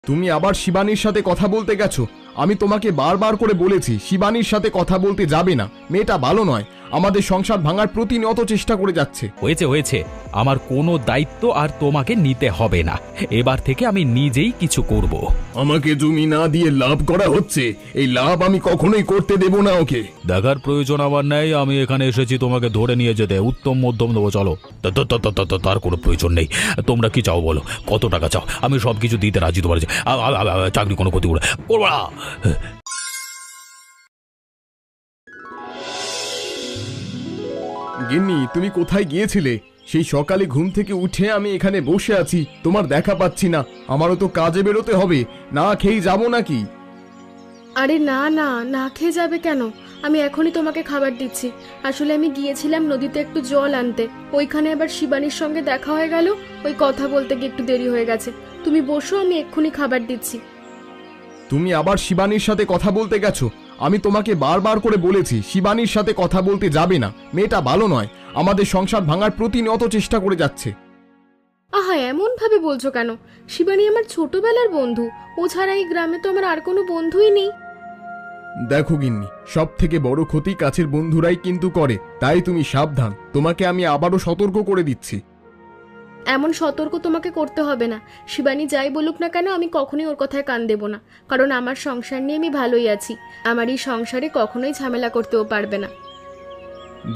তুমি আবার শিবানীর সাথে কথা বলতে গেছো। আমি তোমাকে বারবার করে বলেছি শিবানীর সাথে কথা বলতে যাবে না, মেয়েটা ভালো নয়, আমাদের সংসার ভাঙার প্রতিনিয়ত চেষ্টা করে যাচ্ছে। হয়েছে হয়েছে, আমার কোনো দায়িত্ব আর তোমাকে নিতে হবে না। এবার থেকে আমি নিজেই কিছু করব। আমাকে জমি না দিয়ে লাভ করা হচ্ছে, এই লাভ আমি কখনোই করতে দেব না ওকে। দেখার প্রয়োজন আমার নেই, আমি এখানে এসেছি তোমাকে ধরে নিয়ে যেতে, উত্তম মধ্যম দেবো, চলো। তার কোনো প্রয়োজন নেই। তোমরা কি চাও বলো, কত টাকা চাও? আমি সবকিছু দিতে রাজি, তোমার চাকরি কোনো ক্ষতি করবো না। গিন্নি, তুমি কোথায় গিয়েছিলে? সেই সকালে ঘুম থেকে উঠে আমি এখানে বসে আছি, তোমার দেখা পাচ্ছি না। আমারও তো কাজে বেরোতে হবে, না খেয়ে যাবো নাকি? আরে না না, না খেয়ে যাবে কেন? আমি এখনই তোমাকে খাবার দিচ্ছি। আসলে আমি গিয়েছিলাম নদীতে একটু জল আনতে, ওইখানে আবার শিবানীর সঙ্গে দেখা হয়ে গেল, ওই কথা বলতে গিয়ে একটু দেরি হয়ে গেছে। তুমি বসো, আমি এক্ষুনি খাবার দিচ্ছি। তুমি আবার শিবানীর সাথে কথা বলতে গেছো। আমি তোমাকে বারবার করে বলেছি শিবানীর সাথে কথা বলতে যাবে না, মেয়েটা ভালো নয়, আমাদের সংসার ভাঙার প্রতিনিয়ত চেষ্টা করে যাচ্ছে। আহা, এমন ভাবে বলছো কেন? শিবানী আমার ছোটবেলার বন্ধু, ও ছাড়া এই গ্রামে তো আমার আর কোনো বন্ধুই নেই। দেখো গিন্নি, সব থেকে বড় ক্ষতি কাছের বন্ধুরাই কিন্তু করে, তাই তুমি সাবধান, তোমাকে আমি আবারও সতর্ক করে দিচ্ছি। এমন সতর্ক তোমাকে করতে হবে না। শিবানী যাই বলুক না কেন, আমি কখনোই ওর কথায় কান দেব না, কারণ আমার সংসার নিয়ে আমি ভালোই আছি। আমার এই সংসারে কখনোই ঝামেলা করতেও পারবে না।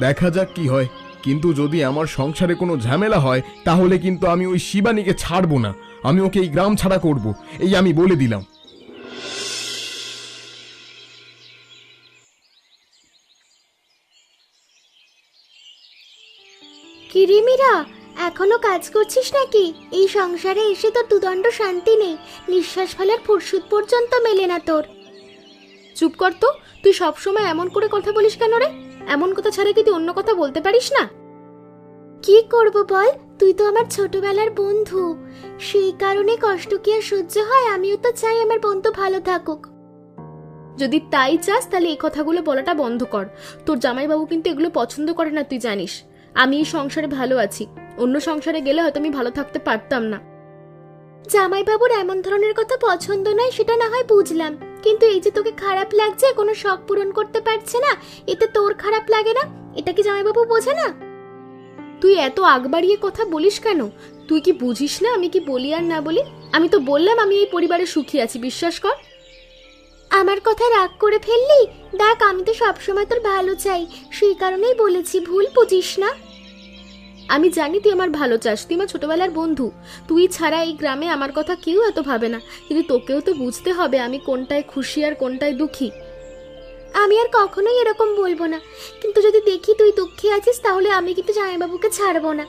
দেখা যাক কি হয়, কিন্তু যদি আমার সংসারে কোনো ঝামেলা হয় তাহলে কিন্তু আমি ওই শিবানীকে ছাড়বো না, আমি ওকে এই গ্রাম ছাড়া করব, এই আমি বলে দিলাম। কিরে মীরা, এখনো কাজ করছিস নাকি? এই সংসারে এসে তোর দুদণ্ড শান্তি নেই, নিঃশ্বাস ফেলার ফুরসুত পর্যন্ত মেলে না তোর। চুপ কর তো, তুই সবসময় এমন করে কথা বলিস কেন রে? এমন কথা ছাড়া কি তুই অন্য কথা বলতে পারিস না? কি করব বল, তুই তো আমার ছোটবেলার বন্ধু, সেই কারণে কষ্ট কি আর সহ্য হয়? আমিও তো চাই আমার বন্ধু ভালো থাকুক। যদি তাই চাস তাহলে এই কথাগুলো বলাটা বন্ধ কর। তোর জামাইবাবু কিন্তু এগুলো পছন্দ করে না, তুই জানিস। আমি এই সংসারে ভালো আছি, অন্য সংসারে গেলে হয়তো আমি ভালো থাকতে পারতাম না। জামাইবাবুর এমন ধরনের কথা পছন্দ নয় সেটা না হয় বুঝলাম, কিন্তু এই যে তোকে খারাপ লাগছে, কোনো শখ পূরণ করতে পারছে না, এতে তোর খারাপ লাগে না? এটা কি জামাইবাবু বোঝে না? তুই এত আগ বাড়িয়ে কথা বলিস কেন? তুই কি বুঝিস না আমি কি বলি আর না বলি? আমি তো বললাম আমি এই পরিবারে সুখী আছি, বিশ্বাস কর। আমার কথা রাগ করে ফেললি? দেখ, আমি তো সবসময় তোর ভালো চাই, সেই কারণেই বলেছি, ভুল বুঝিস না। আমি জানি তুই আমার ভালো চাস, তুই আমার ছোটবেলার বন্ধু। তুই ছাড়া এই গ্রামে আমার কথা কেউ এত ভাবে না, কিন্তু তোকেও তো বুঝতে হবে আমি কোনটায় খুশি আর কোনটায় দুঃখী। আমি আর কখনোই এরকম বলবো না, কিন্তু যদি দেখি তুই দুঃখে আছিস তাহলে আমি কিন্তু জামাইবাবুকে ছাড়বো না।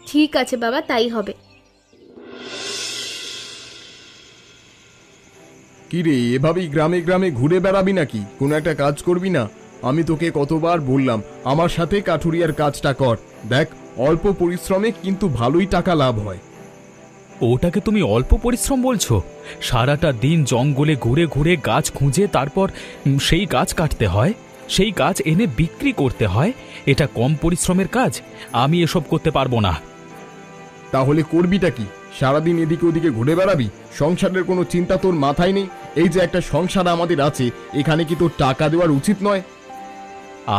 ঠিক আছে বাবা, তাই হবে। কি রে, এভাবেই গ্রামে গ্রামে ঘুরে বেড়াবি নাকি? কোনো একটা কাজ করবি না? আমি তোকে কতবার বললাম আমার সাথে কাঠুরিয়ার কাজটা কর, দেখ অল্প পরিশ্রমে কিন্তু ভালোই টাকা লাভ হয়। ওটাকে তুমি অল্প পরিশ্রম বলছো? সারাটা দিন জঙ্গলে ঘুরে ঘুরে গাছ খুঁজে তারপর সেই গাছ কাটতে হয়, সেই গাছ এনে বিক্রি করতে হয়, এটা কম পরিশ্রমের কাজ? আমি এসব করতে পারবো না। তাহলে করবিটা কি? সারাদিন এদিকে ওদিকে ঘুরে বেড়াবি? সংসারের কোনো চিন্তা তোর মাথায় নেই? এই যে একটা সংসার আমাদের আছে, এখানে কি তোর টাকা দেওয়ার উচিত নয়?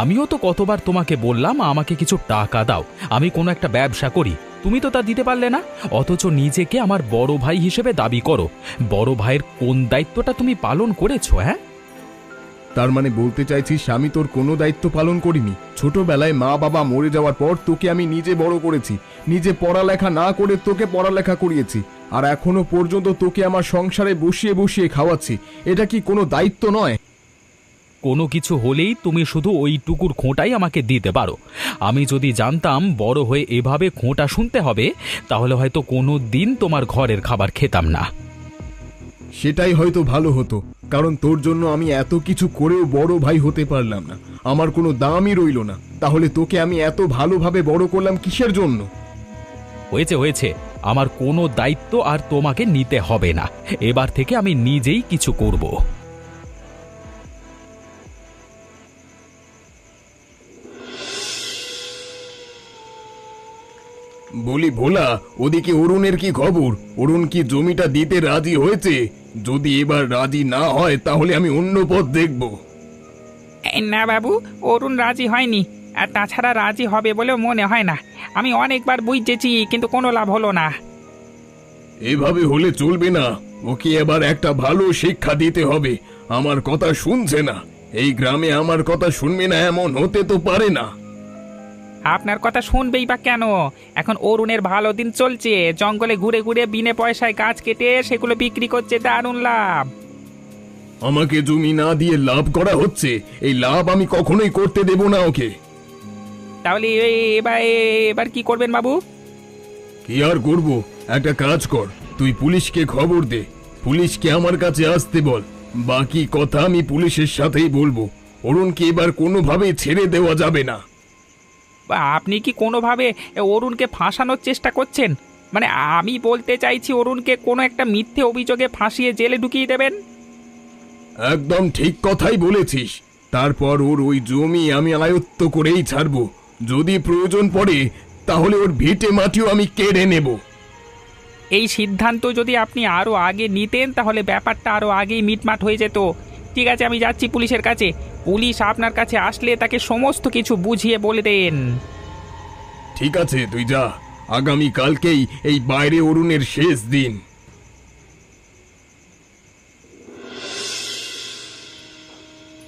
আমিও তো কতবার তোমাকে বললাম আমাকে কিছু টাকা দাও, আমি কোনো একটা ব্যবসা করি, তুমি তো তা দিতে পারলে না। অথচ নিজেকে আমার বড় ভাই হিসেবে দাবি করো। বড় ভাইয়ের কোন দায়িত্বটা তুমি পালন করেছো? হ্যাঁ, তার মানে বলতে চাইছিস আমি তোর কোনো দায়িত্ব পালন করিনি? ছোটবেলায় মা বাবা মরে যাওয়ার পর তোকে আমি নিজে বড় করেছি, নিজে পড়ালেখা না করে তোকে পড়ালেখা করিয়েছি, আর এখনো পর্যন্ত তোকে আমার সংসারে বসিয়ে বসিয়ে খাওয়াচ্ছি, এটা কি কোনো দায়িত্ব নয়? কোনো কিছু হলেই তুমি শুধু ওইটুকুর খোঁটাই আমাকে দিতে পারো। আমি যদি জানতাম বড় হয়ে এভাবে খোঁটা শুনতে হবে, তাহলে হয়তো কোনো দিন তোমার ঘরের খাবার খেতাম না। সেটাই হয়তো ভালো হতো, কারণ তোর জন্য আমি এত কিছু করেও বড় ভাই হতে পারলাম না, আমার কোনো দামই রইল না। তাহলে তোকে আমি এত ভালোভাবে বড় করলাম কিসের জন্য? হয়েছে হয়েছে, আমার কোনো দায়িত্ব আর তোমাকে নিতে হবে না। এবার থেকে আমি নিজেই কিছু করব। বলি ভোলা, ওদিকে অরুণের কি খবর? অরুণ কি জমিটা দিতে রাজি হয়েছে? যদি এবার রাজি না হয় তাহলে আমি অন্য পথ দেখব। না বাবু, অরুণ রাজি হয়নি। আর তাছাড়া রাজি হবে বলেও মনে হয় না। আমি অনেকবার বুঝেছি, কিন্তু কোনো লাভ হলো না। এভাবে হলে চলবে না, ওকে এবার একটা ভালো শিক্ষা দিতে হবে। আমার কথা শুনছে না, এই গ্রামে আমার কথা শুনবে না এমন হতে তো পারে না। আপনার কথা শুনবেই বা কেন? এখন অরুণের ভালো দিন চলছে, জঙ্গলে ঘুরে ঘুরে বিনে পয়সায় গাছ কেটে সেগুলো বিক্রি করছে, দারুণ লাভ। আমাকে জমি না দিয়ে লাভ করা হচ্ছে, এই লাভ আমি কখনোই করতে দেব না ওকে। তাহলে এবার এবার কি করবেন বাবু? কি আর করব, একটা কাজ কর, তুই পুলিশকে খবর দে, পুলিশকে আমার কাছে আসতে বল। বাকি কথা আমি পুলিশের সাথেই বলবো। অরুণকে এবার কোনোভাবেই ছেড়ে দেওয়া যাবে না। বা আপনি কি কোনোভাবে অরুণকে ফাঁসানোর চেষ্টা করছেন? মানে আমি বলতে চাইছি, অরুণকে কোনো একটা মিথ্যে অভিযোগে ফাঁসিয়ে জেলে ঢুকিয়ে দেবেন। একদম ঠিক কথাই বলেছিস। তারপর ওর ওই জমি আমি আয়ত্ত করেই ছাড়বো। যদি প্রয়োজন পড়ে তাহলে ওর ভিটে মাটিও আমি কেড়ে নেব। এই সিদ্ধান্ত যদি আপনি আরও আগে নিতেন তাহলে ব্যাপারটা আরও আগেই মিটমাট হয়ে যেত। ঠিক আছে, আমি যাচ্ছি পুলিশের কাছে। পুলিশ আপনার কাছে আসলে তাকে সমস্ত কিছু বুঝিয়ে বলে দেন। ঠিক আছে, তুই যা। আগামী কালকেই এই বাইরে অরুণের শেষ দিন।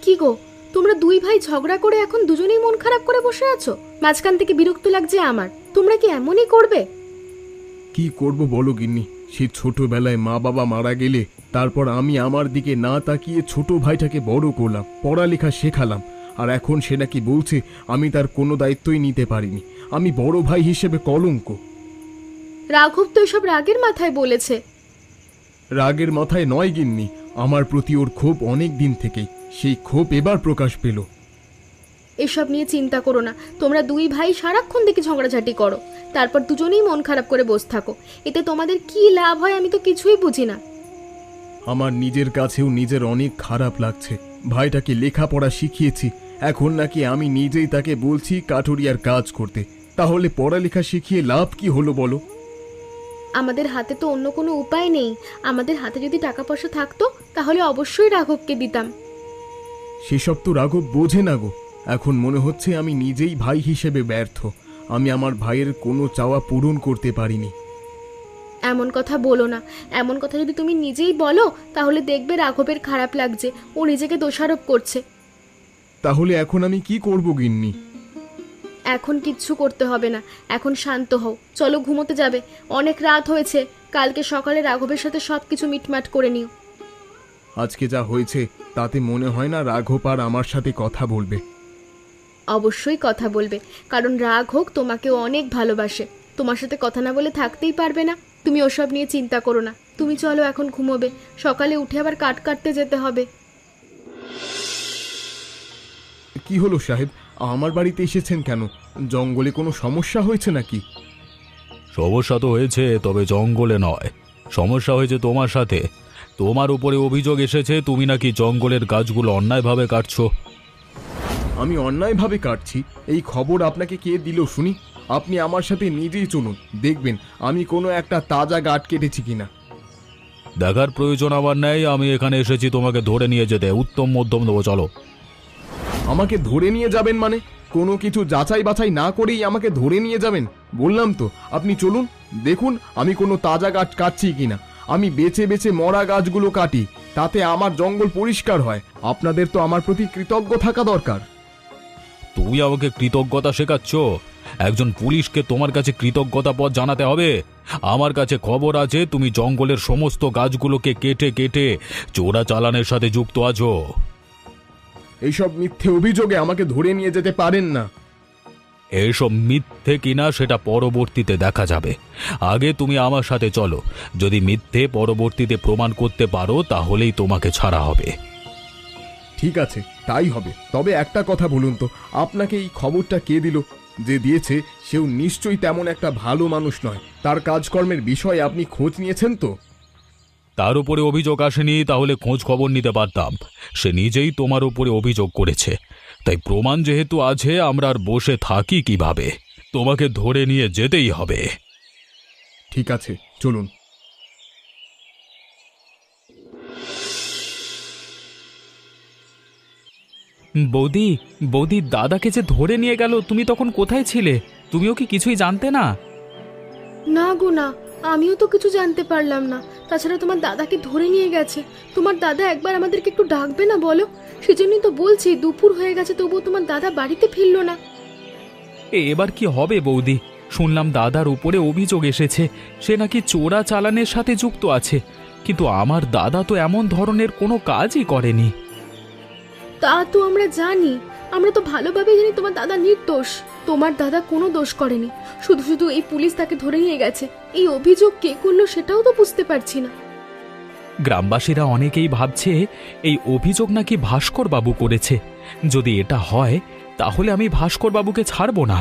কি গো, তোমরা দুই ভাই ঝগড়া করে এখন দুজনেই মন খারাপ করে বসে আছো? মাঝখান থেকে বিরক্ত লাগছে আমার। তোমরা কি এমনই করবে? কি করব বলো গিন্নি, সে ছোটবেলায় মা বাবা মারা গেলে তারপর আমি আমার দিকে না তাকিয়ে ছোট ভাইটাকে বড় করলাম, পড়ালেখা শেখালাম, আর এখন সে নাকি বলছে আমি তার কোনো দায়িত্বই নিতে পারিনি, আমি বড় ভাই হিসেবে কলঙ্ক। রাঘব তো এসব রাগের মাথায় বলেছে। রাগের মাথায় নয় গিন্নি, আমার প্রতি ওর ক্ষোভ অনেক দিন থেকেই, সেই ক্ষোভ এবার প্রকাশ পেল। এসব নিয়ে চিন্তা করো না, তোমরা দুই ভাই সারাক্ষণ দেখে ঝগড়াঝাটি করো, তারপর দুজনেই মন খারাপ করে বসে থাকো। এতে তোমাদের কি লাভ হয় আমি তো কিছুই বুঝি না। আমার নিজের কাছেও নিজের অনেক খারাপ লাগছে। ভাইটাকে লেখাপড়া শিখিয়েছি, এখন নাকি আমি নিজেই তাকে বলছি কাঠুরিয়ার কাজ করতে। তাহলে পড়ালেখা শিখিয়ে লাভ কি হলো বলো? আমাদের হাতে তো অন্য কোনো উপায় নেই। আমাদের হাতে যদি টাকা পয়সা থাকতো তাহলে অবশ্যই রাঘবকে দিতাম। সেসব তো রাঘব বোঝে না গো। এখন মনে হচ্ছে আমি নিজেই ভাই হিসেবে ব্যর্থ, আমি আমার ভাইয়ের কোনো চাওয়া পূরণ করতে পারিনি। এমন কথা বলো না। এমন কথা যদি তুমি নিজেই বলো তাহলে দেখবে রাঘবের খারাপ লাগছে, ও নিজেকে দোষারোপ করছে। তাহলে এখন আমি কি করব গিন্নি? এখন কিচ্ছু করতে হবে না, এখন শান্ত হও, চলো ঘুমোতে যাবে, অনেক রাত হয়েছে। কালকে সকালে রাঘবের সাথে সব কিছু মিটমাট করে নিও। আজকে যা হয়েছে তাতে মনে হয় না রাঘব আর আমার সাথে কথা বলবে। অবশ্যই কথা বলবে, কারণ রাগ হোক তোমাকেও অনেক ভালোবাসে, তোমার সাথে কথা না বলে থাকতেই পারবে না। তুমি ওসব নিয়ে চিন্তা করো না, তুমি চলো এখন ঘুমোবে, সকালে উঠে আবার কাট কাটতে যেতে হবে। কি হলো সাহেব, আমার বাড়িতে এসেছেন কেন? জঙ্গলে কোনো সমস্যা হয়েছে নাকি? সমস্যা তো হয়েছে, তবে জঙ্গলে নয়। সমস্যা হয়েছে তোমার সাথে। তোমার উপরে অভিযোগ এসেছে তুমি নাকি জঙ্গলের গাছগুলো অন্যায়ভাবে কাটছো। আমি অন্যায়ভাবে কাটছি এই খবর আপনাকে কে দিল শুনি? আপনি আমার সাথে নিজেই চলুন, দেখবেন আমি কোনো একটা তাজা গাছ কেটেছি কিনা। দেখার প্রয়োজন আমার নেই, আমি এখানে এসেছি তোমাকে ধরে নিয়ে যেতে। উত্তম মধ্যম দেবো, চলো। আমাকে ধরে নিয়ে যাবেন মানে? কোনো কিছু যাচাই বাছাই না করেই আমাকে ধরে নিয়ে যাবেন? বললাম তো আপনি চলুন, দেখুন আমি কোনো তাজা গাছ কাটছি কিনা। আমি বেছে বেছে মরা গাছগুলো কাটি, তাতে আমার জঙ্গল পরিষ্কার হয়। আপনাদের তো আমার প্রতি কৃতজ্ঞ থাকা দরকার। তুমি আমাকে কৃতজ্ঞতা শেখাচ্ছ? একজন পুলিশকে তোমার কাছে কৃতজ্ঞতা পথ জানাতে হবে? আমার কাছে খবর আছে তুমি জঙ্গলের সমস্ত গাছগুলোকে কেটে কেটে চোরাচালানের সাথে যুক্ত আছো। এইসব মিথ্যে অভিযোগে আমাকে ধরে নিয়ে যেতে পারেন না। এসব মিথ্যে কিনা সেটা পরবর্তীতে দেখা যাবে। আগে তুমি আমার সাথে চলো, যদি মিথ্যে পরবর্তীতে প্রমাণ করতে পারো তাহলেই তোমাকে ছাড়া হবে। ঠিক আছে, তাই হবে। তবে একটা কথা বলুন তো, আপনাকে এই খবরটা কে দিল? যে দিয়েছে সেও নিশ্চয়ই তেমন একটা ভালো মানুষ নয়। তার কাজকর্মের বিষয়ে আপনি খোঁজ নিয়েছেন তো? তার উপরে অভিযোগ আসেনি, তাহলে খোঁজ খবর নিতে পারতাম। সে নিজেই তোমার উপরে অভিযোগ করেছে, তাই প্রমাণ যেহেতু আছে আমরা আর বসে থাকি কিভাবে? তোমাকে ধরে নিয়ে যেতেই হবে। ঠিক আছে, চলুন। বৌদি, বৌদি, দাদাকে যে ধরে নিয়ে গেল, তুমি তখন কোথায় ছিলে? তুমিও কি কিছুই জানতে না? না গো না, আমিও তো কিছু জানতে পারলাম না। তাছাড়া তোমার দাদাকে ধরে নিয়ে গেছে। তোমার দাদা একবার আমাদেরকে একটু ডাকবে না বলো? সেজন্যই তো বলছি, দুপুর হয়ে গেছে তবুও তোমার দাদা বাড়িতে ফিরলো না। এবার কি হবে বৌদি? শুনলাম দাদার উপরে অভিযোগ এসেছে, সে নাকি চোরা চালানের সাথে যুক্ত আছে। কিন্তু আমার দাদা তো এমন ধরনের কোনো কাজই করেনি। তা তো আমরা জানি, আমরা তো ভালোভাবে জানি তোমার দাদা নির্দোষ। তোমার দাদা কোনো দোষ করেনি, শুধু শুধু এই পুলিশ তাকে ধরে নিয়ে গেছে। এই অভিযোগ কে করলো সেটাও তো বুঝতে পারছি না। গ্রামবাসীরা অনেকেই ভাবছে এই অভিযোগ নাকি ভাস্কর বাবু করেছে। যদি এটা হয় তাহলে আমি ভাস্কর বাবুকে ছাড়বো না।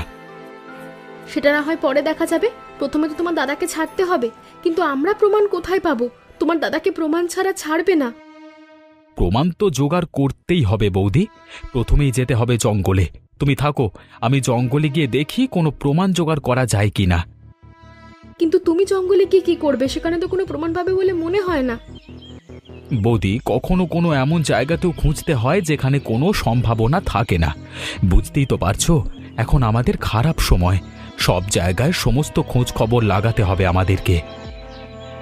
সেটা না হয় পরে দেখা যাবে, প্রথমে তো তোমার দাদাকে ছাড়তে হবে। কিন্তু আমরা প্রমাণ কোথায় পাবো? তোমার দাদাকে প্রমাণ ছাড়া ছাড়বে না। প্রমাণ তো জোগাড় করতেই হবে বৌদি। প্রথমেই যেতে হবে জঙ্গলে। তুমি থাকো, আমি জঙ্গলে গিয়ে দেখি কোনো প্রমাণ জোগাড় করা যায় কিনা। কিন্তু তুমি জঙ্গলে গিয়ে কি করবে? সেখানে তো কোনো প্রমাণ পাবে বলে মনে হয় না। বৌদি, কখনো কোনো এমন জায়গাতেও খুঁজতে হয় যেখানে কোনো সম্ভাবনা থাকে না। বুঝতেই তো পারছো, এখন আমাদের খারাপ সময়। সব জায়গায় সমস্ত খোঁজ খবর লাগাতে হবে আমাদেরকে।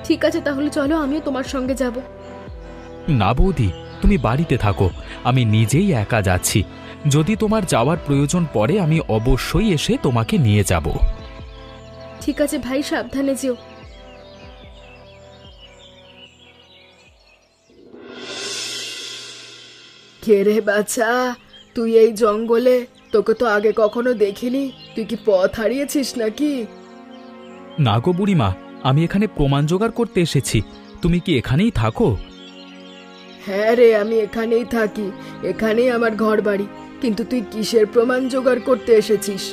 ঠিক আছে, তাহলে চলো, আমিও তোমার সঙ্গে যাব। না বৌদি, তুমি বাড়িতে থাকো, আমি নিজেই একা যাচ্ছি। যদি তোমার যাওয়ার প্রয়োজন পড়ে আমি অবশ্যই এসে তোমাকে নিয়ে যাব। ঠিক আছে ভাই, সাবধানে যেও। কে রে বাছা, তুই এই জঙ্গলে? তোকে তো আগে কখনো দেখিনি। তুই কি পথ হারিয়েছিস নাকি? না গো বুড়িমা, আমি এখানে প্রমাণ জোগাড় করতে এসেছি। তুমি কি এখানেই থাকো? হ্যাঁ রে, আমি এখানেই থাকি, এখানেই আমার ঘর বাড়ি। কিন্তু তুই কিসের প্রমাণ জোগাড় করতে এসেছিস?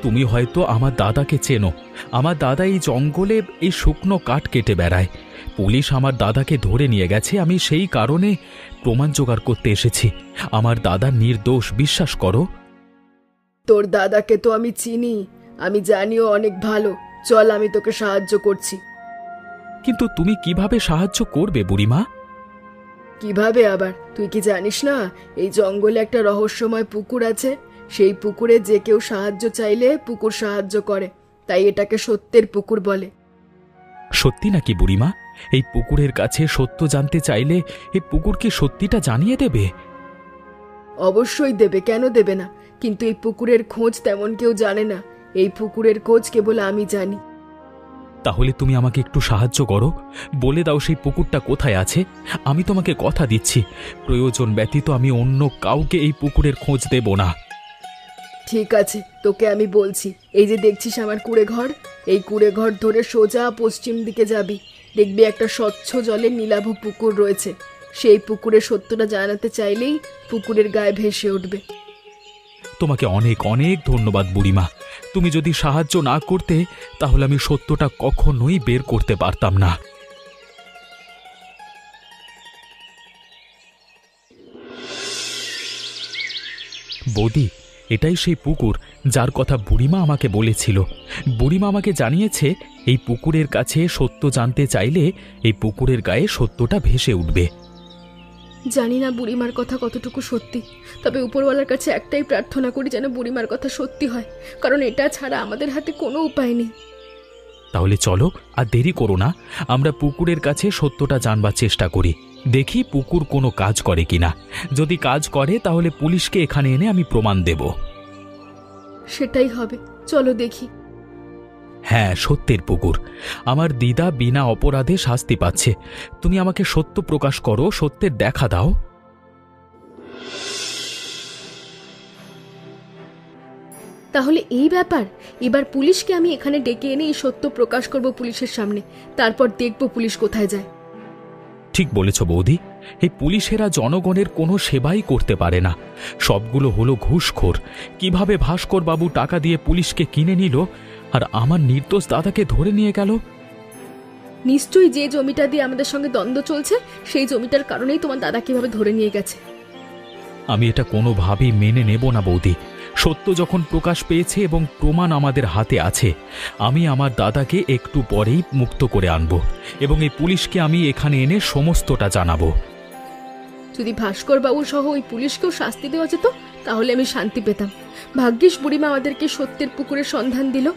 তুমি হয়তো আমার দাদাকে চেনো। আমার দাদা এই জঙ্গলে এই শুকনো কাঠ কেটে বেড়ায়। পুলিশ আমার দাদাকে ধরে নিয়ে গেছে, আমি সেই কারণে প্রমাণ জোগাড় করতে এসেছি। আমার দাদা নির্দোষ, বিশ্বাস করো। তোর দাদাকে তো আমি চিনি, আমি জানিও অনেক ভালো। চল, আমি তোকে সাহায্য করছি। কিন্তু তুমি কিভাবে সাহায্য করবে বুড়িমা? কিভাবে আবার? তুই কি জানিস না এই জঙ্গলে একটা রহস্যময় পুকুর আছে? সেই পুকুরে যে কেউ সাহায্য চাইলে পুকুর সাহায্য করে, তাই এটাকে সত্যের পুকুর বলে। সত্যি নাকি বুড়িমা? এই পুকুরের কাছে সত্য জানতে চাইলে এই পুকুর কি সত্যিটা জানিয়ে দেবে? অবশ্যই দেবে, কেন দেবে না? কিন্তু এই পুকুরের খোঁজ তেমন কেউ জানে না। এই পুকুরের খোঁজ কেবল আমি জানি। তাহলে তুমি আমাকে একটু সাহায্য করো, বলে দাও সেই পুকুরটা কোথায় আছে। আমি তোমাকে কথা দিচ্ছি, প্রয়োজন ব্যতীত আমি অন্য কাউকে এই পুকুরের খোঁজ দেব না। ঠিক আছে, তোকে আমি বলছি। এই যে দেখছিস আমার কুঁড়ে ঘর, এই কুঁড়ে ঘর ধরে সোজা পশ্চিম দিকে যাবি। দেখবি একটা স্বচ্ছ জলের নীলাভ পুকুর রয়েছে। সেই পুকুরের সত্যটা জানাতে চাইলেই পুকুরের গায়ে ভেসে উঠবে। তোমাকে অনেক অনেক ধন্যবাদ বুড়িমা। তুমি যদি সাহায্য না করতে তাহলে আমি সত্যটা কখনোই বের করতে পারতাম না। বৌদি, এটাই সেই পুকুর যার কথা বুড়িমা আমাকে বলেছিল। বুড়িমা আমাকে জানিয়েছে এই পুকুরের কাছে সত্য জানতে চাইলে এই পুকুরের গায়ে সত্যটা ভেসে উঠবে। জানি না বুড়িমার কথা কতটুকু সত্যি, তবে উপরওয়ালার কাছে একটাই প্রার্থনা করি যেন বুড়িমার কথা সত্যি হয়, কারণ এটা ছাড়া আমাদের হাতে কোনো উপায় নেই। তাহলে চলো, আর দেরি করো না, আমরা পুকুরের কাছে সত্যটা জানবার চেষ্টা করি। দেখি পুকুর কোনো কাজ করে কিনা। যদি কাজ করে তাহলে পুলিশকে এখানে এনে আমি প্রমাণ দেব। সেটাই হবে, চলো দেখি। হ্যাঁ, সত্যের পুকুর। আমার দিদা বিনা অপরাধে শাস্তি পাচ্ছে। তুমি আমাকে সত্য প্রকাশ করো, সত্যের দেখা দাও। তাহলে এই ব্যাপার, এবার পুলিশকে আমি এখানে ডেকে এনে এই সত্য প্রকাশ করব পুলিশের সামনে। তারপর দেখব পুলিশ কোথায় যায়। ঠিক বলেছ বৌদি, এই পুলিশেরা জনগণের কোনো সেবাই করতে পারে না। সবগুলো হলো ঘুষখোর। কিভাবে ভাস্কর বাবু টাকা দিয়ে পুলিশকে কিনে নিল আর আমার নির্দোষ দাদাকে ধরে নিয়ে গেল? নিশ্চয়ই যে জমিটা দিয়ে আমাদের সঙ্গে দ্বন্দ্ব চলছে সেই জমিটার কারণেই তোমার দাদা কিভাবে ধরে নিয়ে গেছে। আমি এটা কোনোভাবেই মেনে নেব না বৌদি। সত্য যখন প্রকাশ পেয়েছে এবং প্রমাণ আমাদের হাতে আছে, আমি আমার দাদাকে একটু পরেই মুক্ত করে আনব এবং এই পুলিশকে আমি এখানে এনে সমস্তটা জানাবো। যদি ভাস্কর বাবু সহ ওই পুলিশকেও শাস্তি দেওয়া যেত তাহলে আমি শান্তি পেতাম। ভাগ্যিস বুড়িমা আমাদেরকে সত্যের পুকুরের সন্ধান দিল।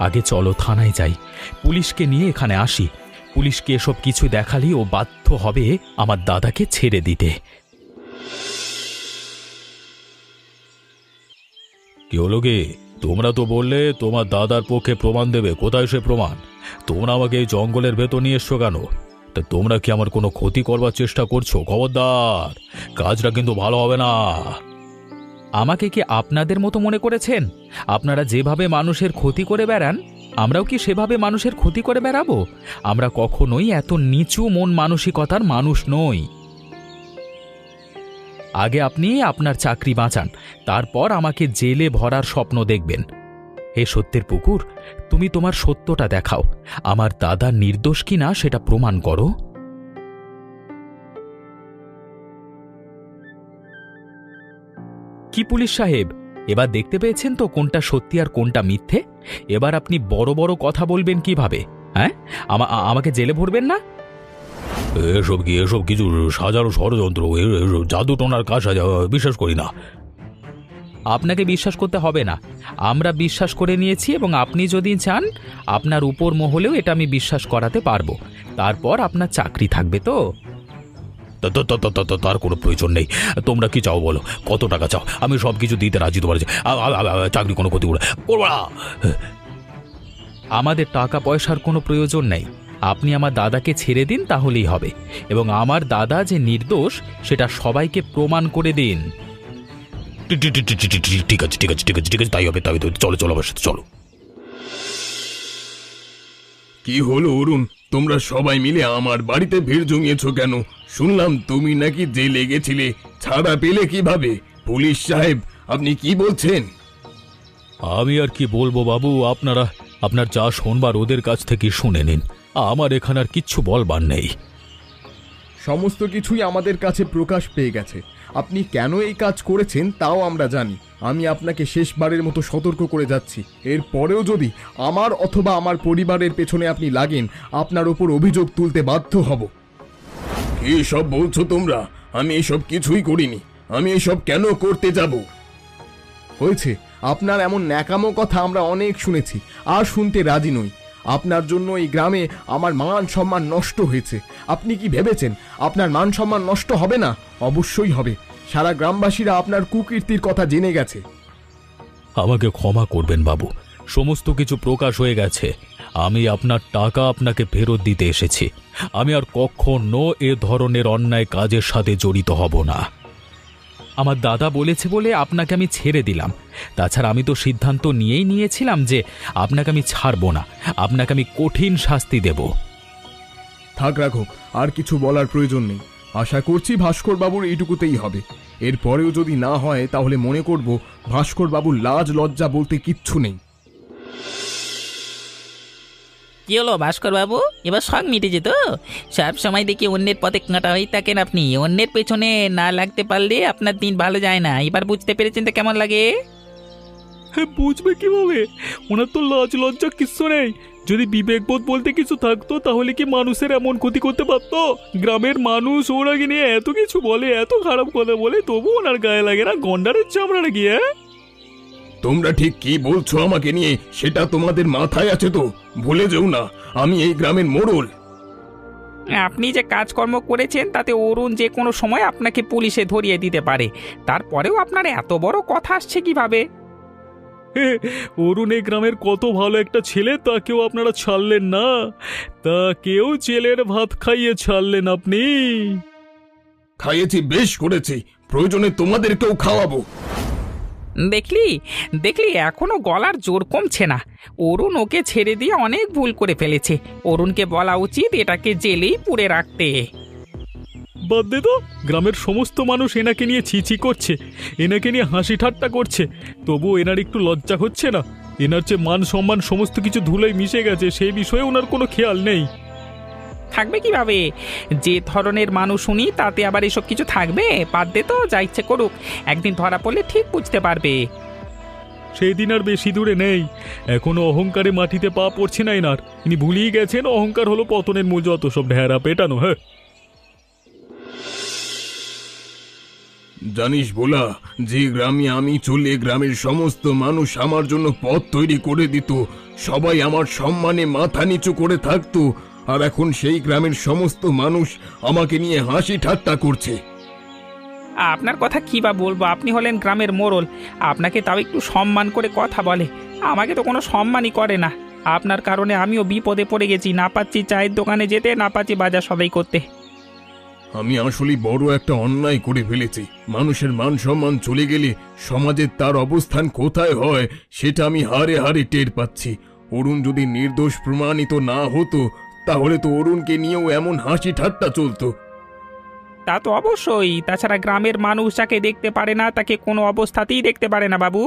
আগে চলো থানায় যাই, পুলিশকে নিয়ে এখানে আসি। পুলিশকে এসব কিছু দেখালেই ও বাধ্য হবে আমার দাদাকে ছেড়ে দিতে। কি হলো গে? তোমরা তো বললে তোমার দাদার পক্ষে প্রমাণ দেবে, কোথায় সে প্রমাণ? তোমরা আমাকে এই জঙ্গলের ভেতর নিয়ে এসছো কেন? তা তোমরা কি আমার কোনো ক্ষতি করবার চেষ্টা করছো? খবরদার, কাজটা কিন্তু ভালো হবে না। আমাকে কি আপনাদের মতো মনে করেছেন? আপনারা যেভাবে মানুষের ক্ষতি করে বেড়ান, আমরাও কি সেভাবে মানুষের ক্ষতি করে বেড়াবো? আমরা কখনোই এত নিচু মন মানসিকতার মানুষ নই। আগে আপনি আপনার চাকরি বাঁচান, তারপর আমাকে জেলে ভরার স্বপ্ন দেখবেন। হে সত্যের পুকুর, তুমি তোমার সত্যটা দেখাও। আমার দাদা নির্দোষ কিনা সেটা প্রমাণ করো। কি পুলিশ সাহেব, এবার দেখতে পেয়েছেন তো কোনটা সত্যি আর কোনটা মিথ্যে? এবার আপনি বড় বড় কথা বলবেন কিভাবে? হ্যাঁ, আমাকে জেলে ভরবেন না? এসব কিছু সাজানো ষড়যন্ত্র, জাদু টোনার কাজ, বিশ্বাস করি না। আপনাকে বিশ্বাস করতে হবে না, আমরা বিশ্বাস করে নিয়েছি এবং আপনি যদি চান আপনার উপর মহলেও এটা আমি বিশ্বাস করাতে পারবো। তারপর আপনার চাকরি থাকবে তো। তার কোনো প্রয়োজন নেই। তোমরা কি চাও বলো? কত টাকা চাও? আমি সব কিছু দিতে রাজি। তোমার চাকরি কোনো ক্ষতি করবো না। আমাদের টাকা পয়সার কোনো প্রয়োজন নেই। আপনি আমার দাদাকে ছেড়ে দিন, তাহলেই হবে। এবং আমার দাদা যে নির্দোষ সেটা সবাইকে প্রমাণ করে দিন। ঠিক আছে, তাই হবে। চলো আমার সাথে চলো। কি হলো অরুণ, তোমরা সবাই মিলে আমার বাড়িতে ভিড় জমিয়েছো কেন? শুনলাম তুমি নাকি জেলে গেছিলে, ছাড়া পেলে কিভাবে? পুলিশ সাহেব, আপনি কি বলছেন? আমি আর কি বলবো বাবু, আপনার যা শোনবার ওদের কাছ থেকে শুনে নিন। আমার এখানে আর কিচ্ছু বলবার নেই। সমস্ত কিছুই আমাদের কাছে প্রকাশ পেয়ে গেছে। আপনি কেন এই কাজ করেছেন তাও আমরা জানি। আমি আপনাকে শেষবারের মতো সতর্ক করে যাচ্ছি, এর পরেও যদি আমার অথবা আমার পরিবারের পেছনে আপনি লাগেন, আপনার ওপর অভিযোগ তুলতে বাধ্য হব। কি সব বলছো তোমরা? আমি এসব কিছুই করিনি। আমি এসব কেন করতে যাব? হয়েছে, আপনার এমন ন্যাকামো কথা আমরা অনেক শুনেছি, আর শুনতে রাজি নই। আপনার জন্য এই গ্রামে আমার মান সম্মান নষ্ট হয়েছে। আপনি কি ভেবেছেন আপনার মান সম্মান নষ্ট হবে না? অবশ্যই হবে। সারা গ্রামবাসীরা আপনার কুকীর্তির কথা জেনে গেছে। আমাকে ক্ষমা করবেন বাবু, সমস্ত কিছু প্রকাশ হয়ে গেছে। আমি আপনার টাকা আপনাকে ফেরত দিতে এসেছি। আমি আর কখনো এ ধরনের অন্যায় কাজের সাথে জড়িত হব না। আমার দাদা বলেছে বলে আপনাকে আমি ছেড়ে দিলাম। তাছাড়া আমি তো সিদ্ধান্ত নিয়েই নিয়েছিলাম যে আপনাকে আমি ছাড়ব না, আপনাকে আমি কঠিন শাস্তি দেব। থাক, রাখো, আর কিছু বলার প্রয়োজন নেই। আশা করছি ভাস্কর বাবুর এইটুকুতেই হবে। এরপরেও যদি না হয় তাহলে মনে করব ভাস্কর বাবুর লাজ লজ্জা বলতে কিচ্ছু নেই। কি হলো ভাস্কর বাবু, এবার শখ মিটেছে তো? সব সময় দেখি অন্যের পথে কাঁটা হয়ে থাকেন আপনি। অন্যের পেছনে না লাগতে পারলে আপনার দিন ভালো যায় না। এবার বুঝতে পেরেছেন তো কেমন লাগে? হ্যাঁ, বুঝবে কিভাবে? ওনার তো লাজ লজ্জা কিচ্ছু নেই। যদি বিবেকবোধ বলতে কিছু থাকতো তাহলে কি মানুষের এমন ক্ষতি করতে পারতো? গ্রামের মানুষ ওনাকে নিয়ে এত কিছু বলে, এত খারাপ কথা বলে, তবু ওনার গায়ে লাগে না গন্ডারের চামড়া নাকি? হ্যাঁ, তোমরা ঠিক কি বলছো আমাকে নিয়ে সেটা তোমাদের মাথায় আছে তো? ভুলে যেও না আমি এই গ্রামের মোড়ল। আপনি যে কাজকর্ম করেছেন তাতে অরুণ যে কোনো সময় আপনাকে পুলিশে ধরিয়ে দিতে পারে। তারপরেও আপনার এত বড় কথা আসছে কিভাবে? অরুণ এই গ্রামের কত ভালো একটা ছেলে, তাকেও আপনারা ছাড়লেন না। তাকেও জেলের ভাত খাইয়ে ছাড়লেন আপনি। খাইয়েছি, বেশ করেছি, প্রয়োজনে তোমাদেরকেও খাওয়াবো। দেখলি এখনো গলার জোর কমছে না। অরুণ ওকে ছেড়ে দিয়ে অনেক ভুল করে ফেলেছে। অরুণকে বলা উচিত এটাকে জেলেই পুরে রাখতে। বাদ দে তো, গ্রামের সমস্ত মানুষ এনাকে নিয়ে ছিছি করছে, এনাকে নিয়ে হাসি ঠাট্টা করছে, তবু এনার একটু লজ্জা হচ্ছে না? এনার যে মান সম্মান সমস্ত কিছু ধুলোয় মিশে গেছে, সেই বিষয়ে ওনার কোনো খেয়াল নেই। থাকবে কিভাবে? যে ধরনের মানুষ শুনি তাতে আবার এসব কিছু থাকবে? বাদ দে তো, যা ইচ্ছে করুক, একদিন ধরা পড়লে ঠিক বুঝতে পারবে। সেই দিন আর বেশি দূরে নেই। এখনো অহংকারে মাটিতে পা পড়ছে না এনার। ইনি ভুলিয়ে গেছেন অহংকার হলো পতনের মূল, যত সব ঢেরা পেটানো। হ্যাঁ, জানিস ভোলা, যে গ্রামে আমি চলে গ্রামের সমস্ত মানুষ আমার জন্য পথ তৈরি করে দিত, সবাই আমার সম্মানে মাথা নিচু করে থাকতো, আর এখন সেই গ্রামের সমস্ত মানুষ আমাকে নিয়ে হাসি ঠাট্টা করছে। আপনার কথা কি বা বলবো, আপনি হলেন গ্রামের মোড়ল, আপনাকে তাও একটু সম্মান করে কথা বলে। আমাকে তো কোনো সম্মানই করে না। আপনার কারণে আমিও বিপদে পড়ে গেছি, না পাচ্ছি চায়ের দোকানে যেতে, না পাচ্ছি বাজার সদাই করতে। আমি আসলে বড় একটা অন্যায় করে ফেলেছি। মানুষের মান সম্মান চলে গেলে সমাজে তার অবস্থান কোথায় হয় সেটা আমি হারে হারে টের পাচ্ছি। অরুণ যদি নির্দোষ প্রমাণিত না হতো, তাহলে তো অরুণকে নিয়েও এমন হাসি ঠাট্টা চলতো। তা তো অবশ্যই, তাছাড়া গ্রামের মানুষ যাকে দেখতে পারে না তাকে কোনো অবস্থাতেই দেখতে পারে না বাবু।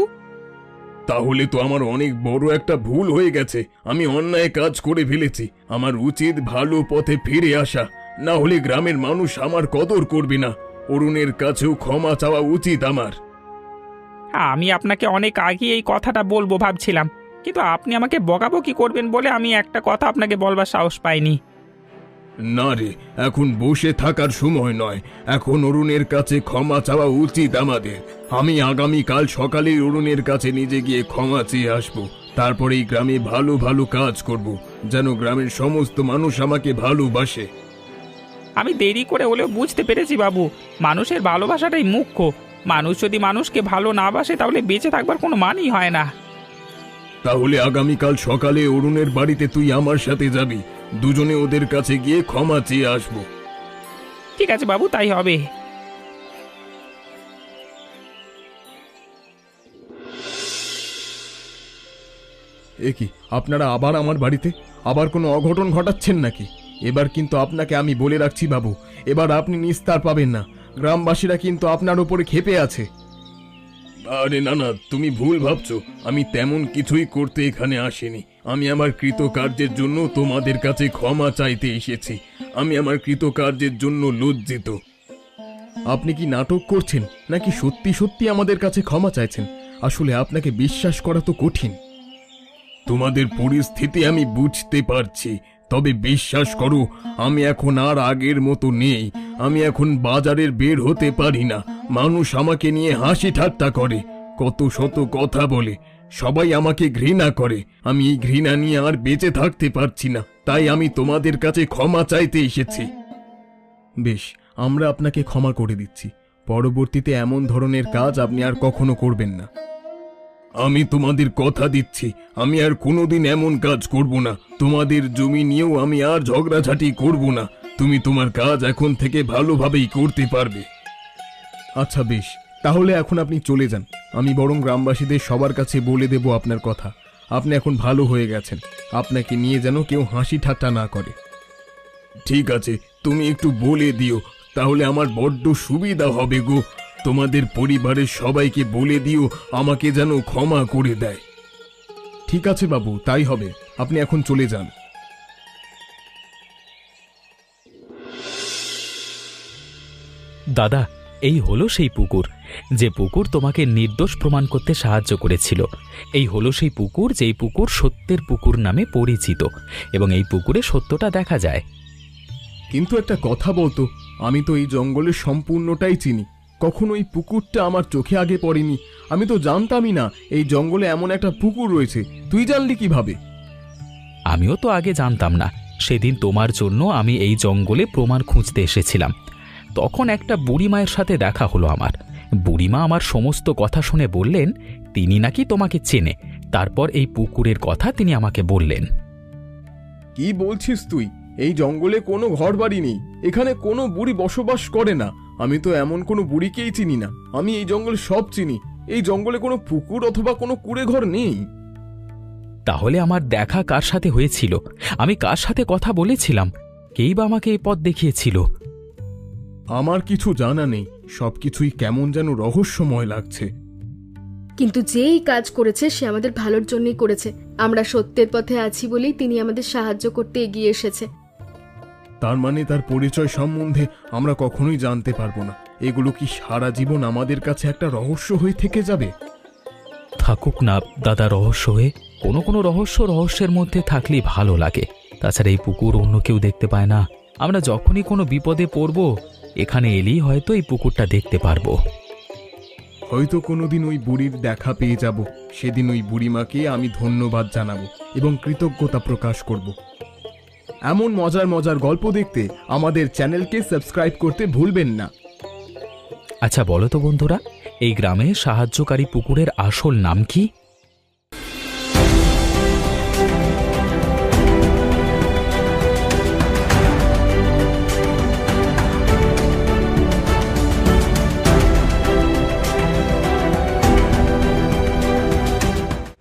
তাহলে তো আমার অনেক বড় একটা ভুল হয়ে গেছে। আমি অন্যায় কাজ করে ফেলেছি। আমার উচিত ভালো পথে ফিরে আসা, না হলে গ্রামের মানুষ আমার কদর করবে না। অরুণের কাছেও ক্ষমা চাওয়া উচিত আমার। আমি আপনাকে অনেক আগে এই কথাটা বলবো ভাবছিলাম, কিন্তু আপনি আমাকে বকাবকি করবেন বলে আমি একটা কথা আপনাকে বলবার সাহস পাইনি। না রে, এখন বসে থাকার সময় নয়। এখন অরুণের কাছে ক্ষমা চাওয়া উচিত আমাদের। আমি আগামীকাল সকালে অরুণের কাছে নিজে গিয়ে ক্ষমা চেয়ে আসবো। তারপরে এই গ্রামে ভালো ভালো কাজ করব, যেন গ্রামের সমস্ত মানুষ আমাকে ভালোবাসে। আমি দেরি করে হলেও বুঝতে পেরেছি বাবু, মানুষের ভালোবাসাটাই মুখ্য। মানুষ যদি মানুষকে ভালো না বাসে তাহলে বেঁচে থাকবার কোনো মানই হয় না। তাহলে আগামীকাল সকালে অরুণের বাড়িতে তুই আমার সাথে যাবি। দুজনে ওদের কাছে গিয়ে ক্ষমা চেয়ে আসবো। ঠিক আছে বাবু, তাই হবে। এ কি, আপনারা আবার আমার বাড়িতে? আবার কোনো অঘটন ঘটাচ্ছেন নাকি? এবার কিন্তু আপনাকে আমি বলে রাখছি বাবু, এবার আপনি নিস্তার পাবেন না। গ্রামবাসীরা কিন্তু আপনার উপরে ক্ষেপে আছে। আরে না না, তুমি ভুল ভাবছো। আমি তেমন কিছুই করতে এখানে আসিনি। আমি আমার কৃতকার্যের জন্য তোমাদের কাছে ক্ষমা চাইতে এসেছি। আমি আমার কৃতকার্যের জন্য লজ্জিত। আপনি কি নাটক করছেন নাকি সত্যি সত্যি আমাদের কাছে ক্ষমা চাইছেন? আসলে আপনাকে বিশ্বাস করা তো কঠিন। তোমাদের পরিস্থিতি আমি বুঝতে পারছি, তবে বিশ্বাস করো, আমি এখন আর আগের মতো নেই। আমি এখন বাজারের বের হতে পারি না। মানুষ আমাকে নিয়ে হাসি ঠাট্টা করে, কত শত কথা বলে, সবাই আমাকে ঘৃণা করে। আমি এই ঘৃণা নিয়ে আর বেঁচে থাকতে পারছি না, তাই আমি তোমাদের কাছে ক্ষমা চাইতে এসেছি। বেশ, আমরা আপনাকে ক্ষমা করে দিচ্ছি। পরবর্তীতে এমন ধরনের কাজ আপনি আর কখনো করবেন না। আমি তোমাদের কথা দিচ্ছি, আমি আর কোনোদিন এমন কাজ করব না। তোমাদের জমি নিয়েও আমি আর ঝগড়াঝাটি করব না। তুমি তোমার কাজ এখন থেকে ভালোভাবেই করতে পারবে। আচ্ছা বেশ, তাহলে এখন আপনি চলে যান। আমি বরং গ্রামবাসীদের সবার কাছে বলে দেব আপনার কথা। আপনি এখন ভালো হয়ে গেছেন। আপনাকে নিয়ে যেন কেউ হাসি ঠাট্টা না করে। ঠিক আছে, তুমি একটু বলে দিও, তাহলে আমার বড্ড সুবিধা হবে গো। তোমাদের পরিবারের সবাইকে বলে দিও আমাকে যেন ক্ষমা করে দেয়। ঠিক আছে বাবু, তাই হবে। আপনি এখন চলে যান। দাদা, এই হলো সেই পুকুর, যে পুকুর তোমাকে নির্দোষ প্রমাণ করতে সাহায্য করেছিল। এই হলো সেই পুকুর, যেই পুকুর সত্যের পুকুর নামে পরিচিত, এবং এই পুকুরে সত্যটা দেখা যায়। কিন্তু একটা কথা বলতো, আমি তো এই জঙ্গলের সম্পূর্ণটাই চিনি। কখনো এই পুকুরটা আমার চোখে আগে পড়েনি। আমি তো জানতামই না এই জঙ্গলে এমন একটা পুকুর রয়েছে। তুই জানলি কিভাবে? আমিও তো আগে জানতাম না। সেদিন তোমার জন্য আমি এই জঙ্গলে প্রমাণ খুঁজতে এসেছিলাম। তখন একটা বুড়িমায়ের সাথে দেখা হলো আমার। বুড়িমা আমার সমস্ত কথা শুনে বললেন তিনি নাকি তোমাকে চেনে। তারপর এই পুকুরের কথা তিনি আমাকে বললেন। কি বলছিস তুই? এই জঙ্গলে কোনো ঘর বাড়ি নেই, এখানে কোনো বুড়ি বসবাস করে না। আমি তো এমন কোনো বুড়িকেই চিনি না। আমি এই জঙ্গলে সব চিনি। এই জঙ্গলে কোনো পুকুর অথবা কোনো কুড়ে ঘর নেই। তাহলে আমার দেখা কার সাথে হয়েছিল? আমি কার সাথে কথা বলেছিলাম? কেই বা আমাকে এই পথ দেখিয়েছিল? আমার কিছু জানা নেই। সবকিছুই কেমন যেন রহস্যময় লাগছে। কিন্তু যেই কাজ করেছে সে আমাদের ভালোর জন্যই করেছে। আমরা সত্যের পথে আছি বলেই তিনি আমাদের সাহায্য করতে এগিয়ে এসেছে। তার মানে তার পরিচয় সম্বন্ধে আমরা কখনোই জানতে পারবো না। এগুলো কি সারা জীবন আমাদের কাছে একটা রহস্য হয়ে থেকে যাবে? থাকুক না দাদা রহস্য হয়ে, কোনো কোনো রহস্য রহস্যের মধ্যে থাকলেই ভালো লাগে। তাছাড়া এই পুকুর অন্য কেউ দেখতে পায় না। আমরা যখনই কোনো বিপদে পড়ব এখানে এলেই হয়তো এই পুকুরটা দেখতে পারবো। হয়তো কোনোদিন ওই বুড়ির দেখা পেয়ে যাব। সেদিন ওই বুড়িমাকে আমি ধন্যবাদ জানাবো এবং কৃতজ্ঞতা প্রকাশ করব। এমন মজার মজার গল্প দেখতে আমাদের চ্যানেলকে সাবস্ক্রাইব করতে ভুলবেন না। আচ্ছা বলো তো বন্ধুরা, এই গ্রামে সাহায্যকারী পুকুরের আসল নাম কি?